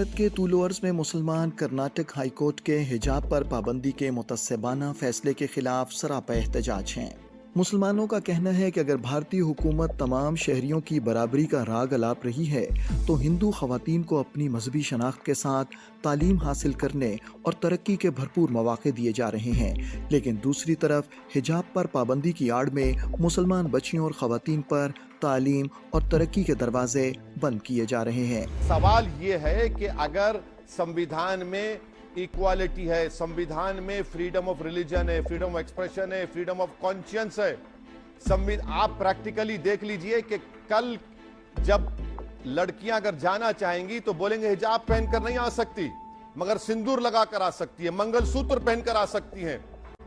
भारत के तूल अर्ज़ में मुसलमान कर्नाटक हाई कोर्ट के हिजाब पर पाबंदी के मुतस्सबाना फैसले के खिलाफ सरापा एहतजाज हैं। मुसलमानों का कहना है कि अगर भारतीय हुकूमत तमाम शहरियों की बराबरी का राग अलाप रही है तो हिंदू ख़वातीन को अपनी मजहबी शनाख्त के साथ तालीम हासिल करने और तरक्की के भरपूर मौक़े दिए जा रहे हैं, लेकिन दूसरी तरफ हिजाब पर पाबंदी की आड़ में मुसलमान बच्चियों और ख़वातीन पर तालीम और तरक्की के दरवाजे बंद किए जा रहे हैं। सवाल ये है कि अगर संविधान में इक्वालिटी है, संविधान में फ्रीडम ऑफ रिलीजन है, फ्रीडम ऑफ एक्सप्रेशन है, फ्रीडम ऑफ कॉन्शियंस है, आप प्रैक्टिकली देख लीजिए कि कल जब लड़कियां अगर जाना चाहेंगी तो बोलेंगे हिजाब पहनकर नहीं आ सकती, मगर सिंदूर लगाकर आ सकती है, मंगलसूत्र पहनकर आ सकती हैं,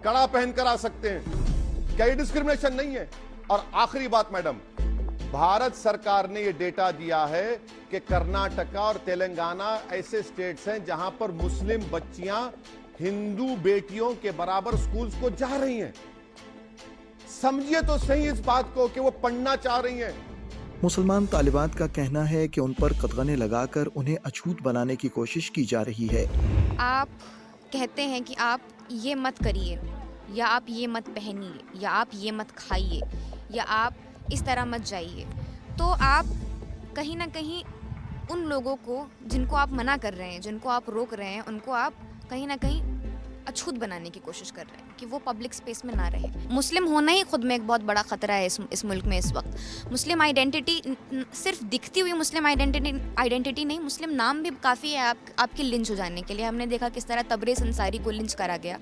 कड़ा पहनकर आ सकते हैं। क्या ये डिस्क्रिमिनेशन नहीं है? और आखिरी बात मैडम, भारत सरकार ने ये डेटा दिया है कि कर्नाटका और तेलंगाना ऐसे स्टेट्स हैं जहां पर मुस्लिम बच्चियां हिंदू बेटियों के बराबर स्कूल्स को जा रही हैं। समझिए तो सही इस बात को कि वो पढ़ना चाह रही हैं। मुसलमान तालिबात का कहना है कि उन पर कतगने लगाकर उन्हें अछूत बनाने की कोशिश की जा रही है। आप कहते हैं कि आप ये मत करिए, या आप ये मत पहनिए, या आप ये मत खाइए, या आप इस तरह मत जाइए, तो आप कहीं ना कहीं उन लोगों को जिनको आप मना कर रहे हैं, जिनको आप रोक रहे हैं, उनको आप कहीं ना कहीं अछूत बनाने की कोशिश कर रहे हैं कि वो पब्लिक स्पेस में ना रहे। मुस्लिम होना ही खुद में एक बहुत बड़ा ख़तरा है इस मुल्क में इस वक्त। मुस्लिम आइडेंटिटी सिर्फ दिखती हुई मुस्लिम आइडेंटिटी नहीं, मुस्लिम नाम भी काफ़ी है आपके लिंच हो जाने के लिए। हमने देखा किस तरह तबरेज़ अंसारी को लिंच करा गया।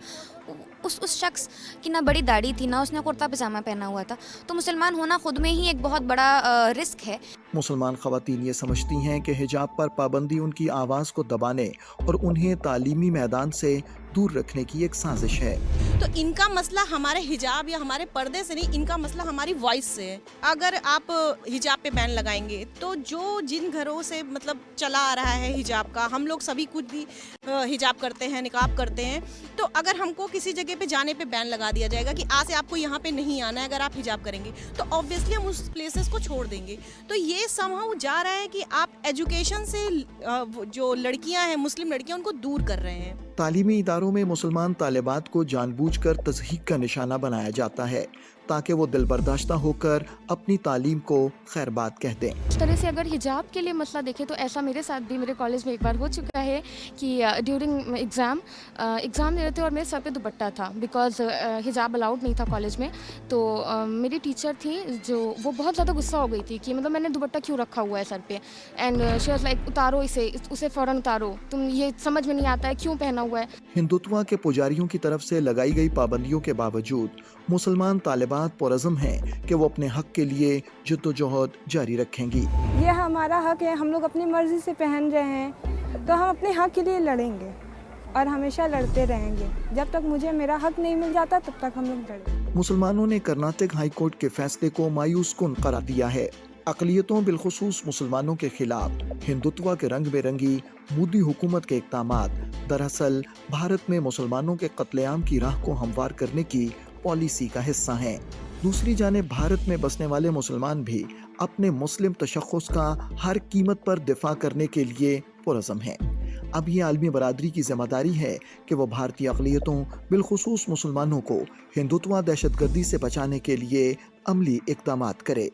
उस शख्स की ना बड़ी दाढ़ी थी, ना उसने कुर्ता पजामा पहना हुआ था। तो मुसलमान होना खुद में ही एक बहुत बड़ा रिस्क है। मुसलमान ख़वातीन ये समझती हैं कि हिजाब पर पाबंदी उनकी आवाज़ को दबाने और उन्हें तालीमी मैदान से दूर रखने की एक साजिश है। तो इनका मसला हमारे हिजाब या हमारे पर्दे से नहीं, इनका मसला हमारी वॉइस से है। अगर आप हिजाब पे बैन लगाएंगे तो जो जिन घरों से मतलब चला आ रहा है हिजाब का, हम लोग सभी कुछ भी हिजाब करते हैं, निकाब करते हैं, तो अगर हमको किसी जगह पे जाने पे बैन लगा दिया जाएगा कि आज से आपको यहाँ पे नहीं आना है अगर आप हिजाब करेंगे, तो ऑब्वियसली हम उस प्लेसेस को छोड़ देंगे। तो ये समहाउ जा रहा है कि आप एजुकेशन से जो लड़कियां हैं, मुस्लिम लड़कियां, उनको दूर कर रहे हैं। तालीमी इदारों में मुसलमान तालिबात को जानबूझकर तज़हीक का निशाना बनाया जाता है ताकि वो दिलबर्दाश्ता होकर अपनी तालीम को खैर बात कह दें। इस तरह से अगर हिजाब के लिए मसला देखें तो ऐसा मेरे साथ भी मेरे कॉलेज में एक बार हो चुका है कि ड्यूरिंग एग्ज़ाम दे रहे थे और मेरे सर पे दुपट्टा था, बिकॉज हिजाब अलाउड नहीं था कॉलेज में। तो मेरी टीचर थी जो वो बहुत ज़्यादा गुस्सा हो गई थी कि मतलब मैंने दुपट्टा क्यों रखा हुआ है सर पे, एंड शी वाज लाइक उतारो उसे फ़ौरन उतारो, तुम ये समझ में नहीं आता है क्यों पहना हुआ है। हिंदुत्व के पुजारियों की तरफ से लगाई गई पाबंदियों के बावजूद मुसलमान तालिबात पुरज़्म हैं कि वो अपने हक के लिए जद्दोजहद जारी रखेंगी। ये हमारा हक है, हम लोग अपनी मर्जी से पहन रहे हैं, तो हम अपने हक के लिए लड़ेंगे और हमेशा लड़ते रहेंगे। जब तक मुझे मेरा हक नहीं मिल जाता तब तक हम लोग लड़ेंगे। मुसलमानों ने कर्नाटक हाई कोर्ट के फैसले को मायूस कुन करार दिया है। अक़लियतों बिलखुसूस मुसलमानों के खिलाफ हिंदुत्व के रंग बेरंगी मोदी हुकूमत के इक़दामात दरअसल भारत में मुसलमानों के कत्लेआम की राह को हमवार करने की पॉलिसी का हिस्सा हैं। दूसरी जानिब भारत में बसने वाले मुसलमान भी अपने मुस्लिम तशख़्ख़ुस का हर कीमत पर दिफा करने के लिए पुरज़म हैं। अब ये आलमी बरादरी की ज़िम्मेदारी है कि वो भारतीय अक़लियतों बिलखुसूस मुसलमानों को हिंदुत्व दहशतगर्दी से बचाने के लिए अमली इक़दामात करे।